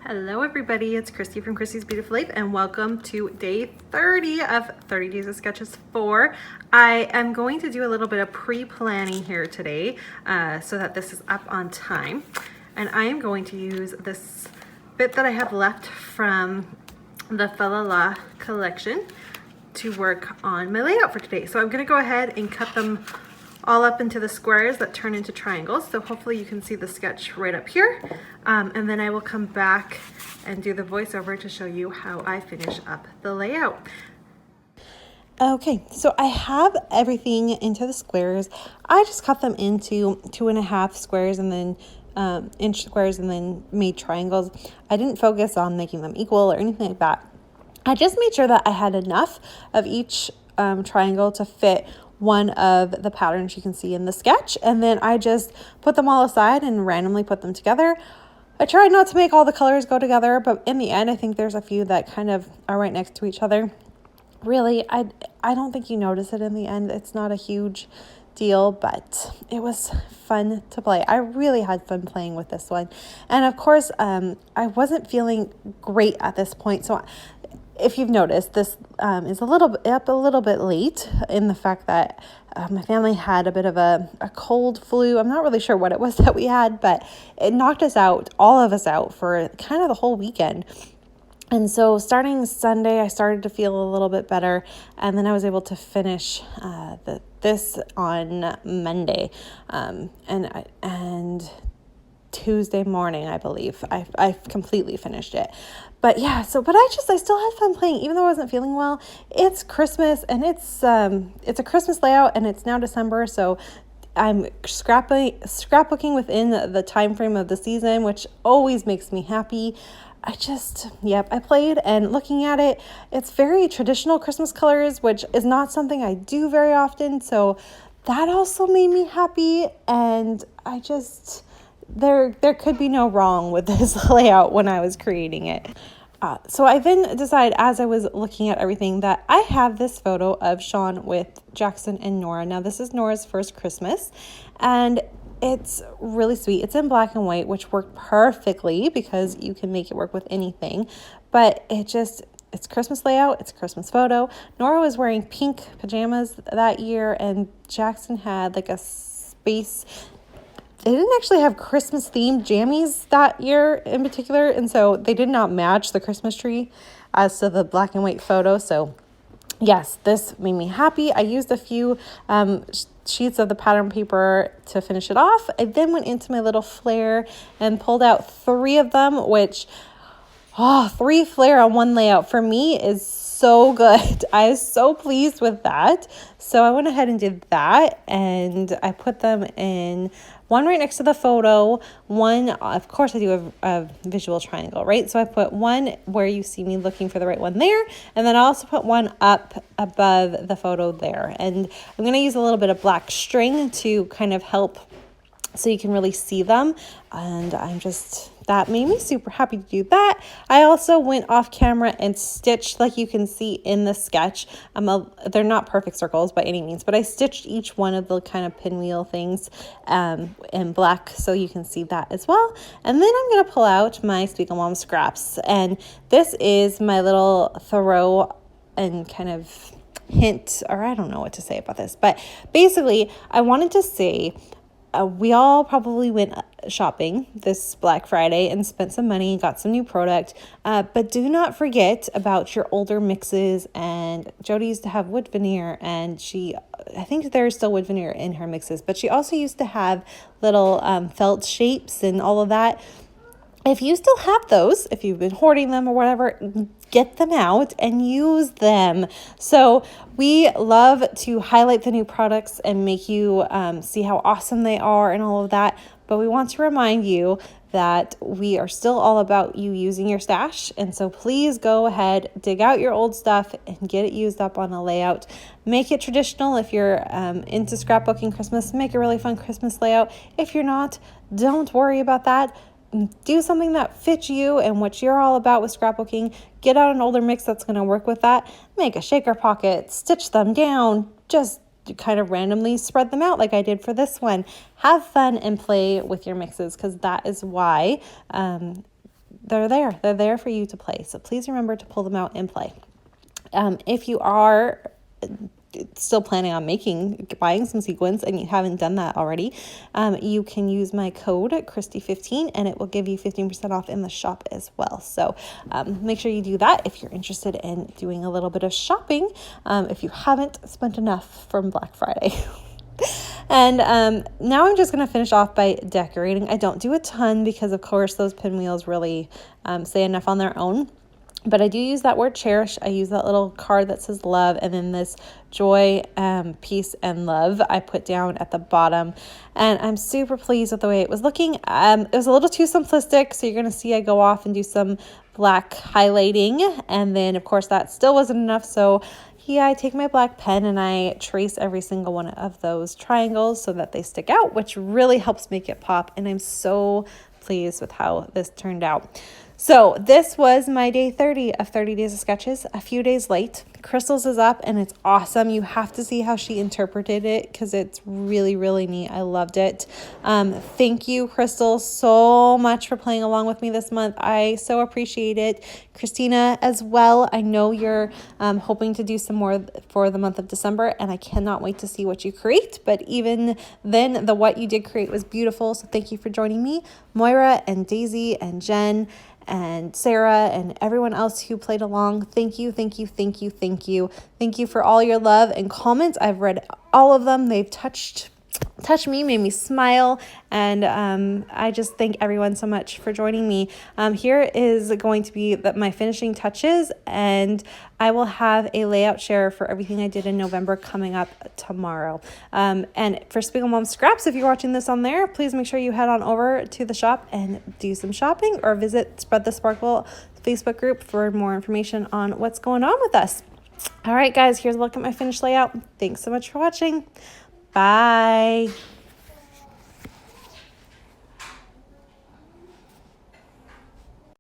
Hello everybody, it's Christy from Christy's Beautiful Life and welcome to day 30 of 30 Days of Sketches 4. I am going to do a little bit of pre-planning here today so that this is up on time. And I am going to use this bit that I have left from the Falala collection to work on my layout for today. So I'm going to go ahead and cut them all up into the squares that turn into triangles. So hopefully you can see the sketch right up here. And then I will come back and do the voiceover to show you how I finish up the layout. Okay, so I have everything into the squares. I just cut them into 2.5 squares and then inch squares and then made triangles. I didn't focus on making them equal or anything like that. I just made sure that I had enough of each triangle to fit one of the patterns you can see in the sketch, and then I just put them all aside and randomly put them together. I tried not to make all the colors go together, but in the end I think there's a few that kind of are right next to each other. Really, I don't think you notice it in the end. It's not a huge deal, but it was fun to play. I really had fun playing with this one. And of course, I wasn't feeling great at this point, so if you've noticed, this is a little bit late in the fact that my family had a bit of a cold flu. I'm not really sure what it was that we had, but it knocked us out, all of us out, for kind of the whole weekend. And so starting Sunday, I started to feel a little bit better, and then I was able to finish this on Monday, and Tuesday morning, I believe, I completely finished it. But yeah, but I still had fun playing, even though I wasn't feeling well. It's Christmas, and it's a Christmas layout, and it's now December, so I'm scrapbooking within the time frame of the season, which always makes me happy. I played, and looking at it, it's very traditional Christmas colors, which is not something I do very often. So that also made me happy. And there could be no wrong with this layout when I was creating it. So I then decided, as I was looking at everything, that I have this photo of Sean with Jackson and Nora. Now, this is Nora's first Christmas, and it's really sweet. It's in black and white, which worked perfectly because you can make it work with anything. But it's Christmas layout. It's a Christmas photo. Nora was wearing pink pajamas that year, and Jackson had like a space. They didn't actually have Christmas themed jammies that year in particular, and so they did not match the Christmas tree as to the black and white photo. So yes, this made me happy. I used a few sheets of the pattern paper to finish it off. I then went into my little flare and pulled out 3 of them, which 3 flare on one layout for me is so good. I was so pleased with that. So I went ahead and did that, and I put them in one right next to the photo. One, of course, I do a visual triangle, right? So I put one where you see me looking for the right one there, and then I also put one up above the photo there. And I'm going to use a little bit of black string to kind of help so you can really see them. And that made me super happy to do that. I also went off camera and stitched, like you can see in the sketch. They're not perfect circles by any means, but I stitched each one of the kind of pinwheel things in black, so you can see that as well. And then I'm going to pull out my Spiegel Mom scraps. And this is my little throw and kind of hint, or I don't know what to say about this, but basically I wanted to say, we all probably went shopping this Black Friday and spent some money, got some new product, but do not forget about your older mixes. And Jody used to have wood veneer, and I think there's still wood veneer in her mixes, but she also used to have little felt shapes and all of that. If you still have those, if you've been hoarding them or whatever, get them out and use them. So we love to highlight the new products and make you see how awesome they are and all of that. But we want to remind you that we are still all about you using your stash. And so please go ahead, dig out your old stuff and get it used up on a layout. Make it traditional. If you're into scrapbooking Christmas, make a really fun Christmas layout. If you're not, don't worry about that. Do something that fits you and what you're all about with scrapbooking. Get out an older mix that's going to work with that. Make a shaker pocket, stitch them down, just kind of randomly spread them out like I did for this one. Have fun and play with your mixes, because that is why they're there. They're there for you to play. So please remember to pull them out and play. If you are still planning on buying some sequins and you haven't done that already, you can use my code Christy15 and it will give you 15% off in the shop as well. So make sure you do that if you're interested in doing a little bit of shopping, if you haven't spent enough from Black Friday. And now I'm just going to finish off by decorating. I don't do a ton because, of course, those pinwheels really say enough on their own. But I do use that word cherish. I use that little card that says love, and then this joy, peace, and love I put down at the bottom. And I'm super pleased with the way it was looking. It was a little too simplistic, so you're going to see I go off and do some black highlighting. And then, of course, that still wasn't enough. So yeah, I take my black pen and I trace every single one of those triangles so that they stick out, which really helps make it pop. And I'm so pleased with how this turned out. So this was my day 30 of 30 Days of Sketches, a few days late. Crystal's is up and it's awesome. You have to see how she interpreted it because it's really, really neat. I loved it. Thank you, Crystal, so much for playing along with me this month. I so appreciate it. Christina as well. I know you're hoping to do some more for the month of December, and I cannot wait to see what you create. But even then, what you did create was beautiful. So thank you for joining me, Moira and Daisy and Jen and Sarah and everyone else who played along. Thank you, thank you, thank you, thank you. Thank you for all your love and comments. I've read all of them. They've touched me, made me smile, and I just thank everyone so much for joining me. Here is going to be my finishing touches, and I will have a layout share for everything I did in November coming up tomorrow. And for Spiggle Mom Scraps, if you're watching this on there, please make sure you head on over to the shop and do some shopping, or visit Spread the Sparkle Facebook group for more information on what's going on with us. All right, guys, here's a look at my finished layout. Thanks so much for watching. Bye.